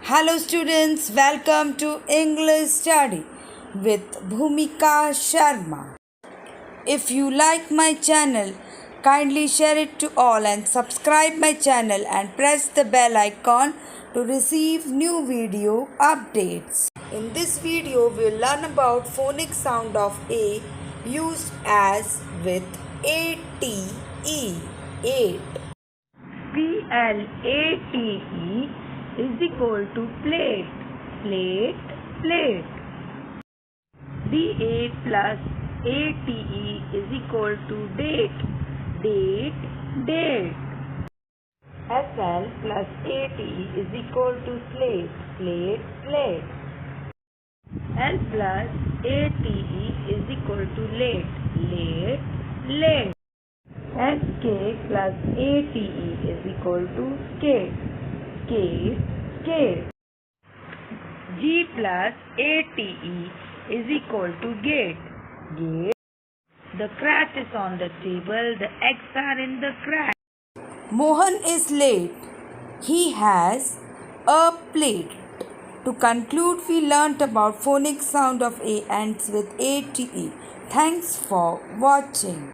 Hello students, welcome to English study with Bhumika Sharma. If you like my channel, kindly share it to all and subscribe my channel and press the bell icon to receive new video updates. In this video, we'll learn about phonic sound of A used as with A-T-E, 8. Plate is equal to plate, plate, plate. DA plus ATE is equal to date, date, date. SL plus ATE is equal to slate, slate, slate. L plus ATE is equal to late, late, late. SK plus ATE is equal to skate, skate, skate. G plus ATE is equal to gate, gate. The cat is on the table, the eggs are in the crack. Mohan is late. He has a plate. To conclude, we learnt about phonic sound of A ends with ATE. Thanks for watching.